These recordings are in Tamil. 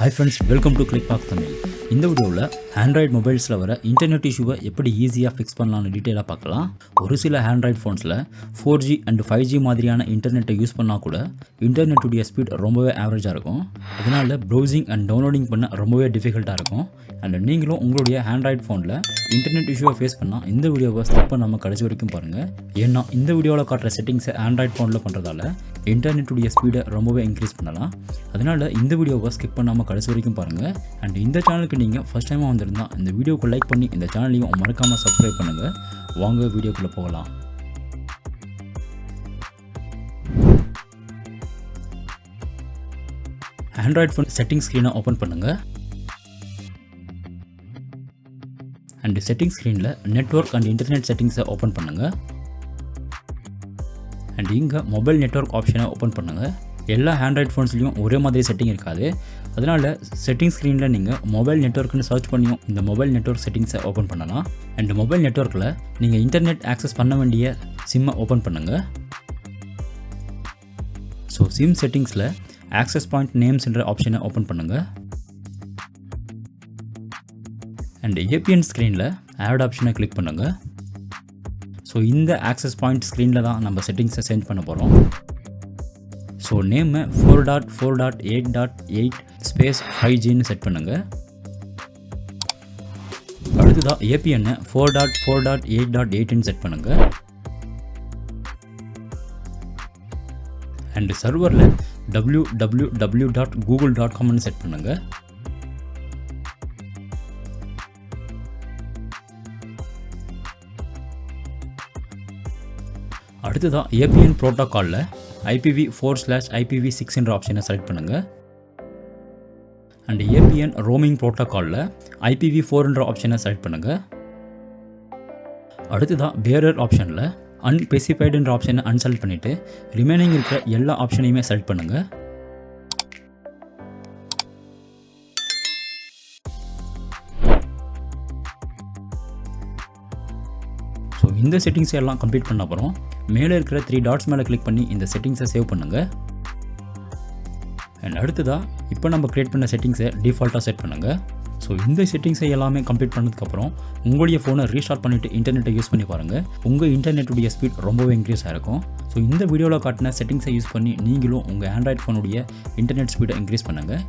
Hi friends, welcome to Clickpark Tamil. இந்த வீடியோவில் ஆண்ட்ராய்டு மொபைல்ஸில் வர இன்டர்நெட் இஷ்யூவை எப்படி ஈஸியாக ஃபிக்ஸ் பண்ணலாம்னு டீட்டெயிலாக பார்க்கலாம். ஒரு சில ஆண்ட்ராய்டு ஃபோன்ஸில் 4G அண்ட் 5G மாதிரியான இன்டர்நெட்டை யூஸ் பண்ணால் கூட இன்டர்நெட்டுடைய ஸ்பீட் ரொம்பவே ஆவரேஜாக இருக்கும். அதனால் ப்ரௌசிங் அண்ட் டவுன்லோடிங் பண்ண ரொம்பவே டிஃபிகல்ட்டாக இருக்கும். அண்ட் நீங்களும் உங்களுடைய ஆண்ட்ராய்டு ஃபோனில் இன்டர்நெட் இஷ்யூவை ஃபேஸ் பண்ணால் இந்த வீடியோவை ஸ்கிப் பண்ணாமல் கடைசி வரைக்கும் பாருங்கள். ஏன்னா இந்த வீடியோவில் காட்டுற செட்டிங்ஸை ஆண்ட்ராய்டு ஃபோனில் பண்ணுறதால இன்டர்நெட்டுடைய ஸ்பீடை ரொம்பவே இன்க்ரீஸ் பண்ணலாம். அதனால் இந்த வீடியோவை ஸ்கிப் பண்ணாமல் கடைசி வரைக்கும் பாருங்கள். அண்ட் இந்த சேனலுக்கு நீங்கள் ஃபஸ்ட் டைமாக வந்திருந்தால் இந்த வீடியோக்கு லைக் பண்ணி இந்த சேனலையும் மறக்காமல் சப்ஸ்கிரைப் பண்ணுங்கள். வாங்க வீடியோக்குள்ளே போகலாம். ஆண்ட்ராய்டு ஃபோன் செட்டிங் ஸ்க்ரீனை ஓப்பன் பண்ணுங்கள். அண்ட் செட்டிங் ஸ்க்ரீனில் நெட்வொர்க் அண்ட் இன்டர்நெட் செட்டிங்ஸை ஓப்பன் பண்ணுங்கள். அண்ட் இங்கே மொபைல் நெட்வொர்க் ஆப்ஷனை ஓப்பன் பண்ணுங்கள். எல்லா ஆண்ட்ராய்டு ஃபோன்ஸ்லையும் ஒரே மாதிரி செட்டிங் இருக்காது. அதனால் செட்டிங் ஸ்க்ரீனில் நீங்கள் மொபைல் நெட்வொர்க்னு சர்ச் பண்ணியும் இந்த மொபைல் நெட்வொர்க் செட்டிங்ஸை ஓப்பன் பண்ணலாம். அண்ட் மொபைல் நெட்வொர்க்கில் நீங்கள் இன்டர்நெட் ஆக்சஸ் பண்ண வேண்டிய சிம்மை ஓப்பன் பண்ணுங்கள். ஸோ சிம் செட்டிங்ஸில் ஆக்சஸ் பாயிண்ட் நேம்ஸ்ன்ற ஆப்ஷனை ஓப்பன் பண்ணுங்கள். அண்ட் ஏபிஎன் ஸ்க்ரீனில் ஆட் ஆப்ஷனை கிளிக் பண்ணுங்கள். ஸோ இந்த ஆக்சஸ் பாயிண்ட் ஸ்க்ரீனில் தான் நம்ம செட்டிங்ஸை சேஞ்ச் பண்ண போகிறோம். ஸோ நேமை 4.4.8.8 ஸ்பேஸ் 5Gன்னு செட் பண்ணுங்கள். அடுத்ததாக ஏபிஎன்னை 4.4.8.8ன்னு செட் பண்ணுங்கள். அண்ட் சர்வரில் www.google.comன்னு செட் பண்ணுங்கள். அடுத்ததாக ஏபிஎன் ப்ரோட்டோக்காலில் IPv4/IPv6 ஆப்ஷனை செலக்ட் பண்ணுங்கள். அண்ட் ஏபிஎன் ரோமிங் ப்ரோட்டோக்காலில் IPv4 ஆப்ஷனை செலக்ட் பண்ணுங்கள். அடுத்ததாக பேரர் ஆப்ஷனில் அன்ஸ்பெசிஃபைடுன்ற ஆப்ஷனை அன்செலக்ட் பண்ணிவிட்டு ரிமைனிங் இருக்கிற எல்லா ஆப்ஷனையுமே செலக்ட் பண்ணுங்கள். ஸோ இந்த செட்டிங்ஸை எல்லாம் கம்ப்ளீட் பண்ண அப்புறம் மேலே இருக்கிற 3 டாட்ஸ் மேலே கிளிக் பண்ணி இந்த செட்டிங்ஸை சேவ் பண்ணுங்கள். அண்ட் அடுத்ததாக இப்போ நம்ம க்ரியேட் பண்ண செட்டிங்ஸை டிஃபால்ட்டாக செட் பண்ணுங்கள். ஸோ இந்த செட்டிங்ஸை எல்லாமே கம்ப்ளீட் பண்ணதுக்கப்புறம் உங்களுடைய ஃபோனை ரீஸ்டார்ட் பண்ணிவிட்டு இன்டர்நெட்டை யூஸ் பண்ணி பாருங்கள். உங்கள் இன்டர்நெட்டுடைய ஸ்பீட் ரொம்பவே இன்க்ரீஸ் ஆகிருக்கும். ஸோ இந்த வீடியோவில் காட்டின செட்டிங்ஸை யூஸ் பண்ணி நீங்களும் உங்கள் ஆண்ட்ராய்டு ஃபோனுடைய இன்டர்நெட் ஸ்பீடை இன்க்ரீஸ் பண்ணுங்கள்.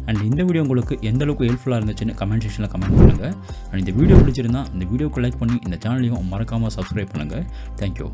அண்ட் இந்த வீடியோ உங்களுக்கு எந்த அளவுக்கு ஹெல்ப்ஃபுல்லாக இருந்துச்சுன்னு கமெண்ட் செக்ஷனில் கமெண்ட் பண்ணுங்கள். அண்ட் இந்த வீடியோ பிடிச்சிருந்தால் இந்த வீடியோக்கு லைக் பண்ணி இந்த சேனலையும் மறக்காமல் சப்ஸ்கிரைப் பண்ணுங்கள். தேங்க்யூ.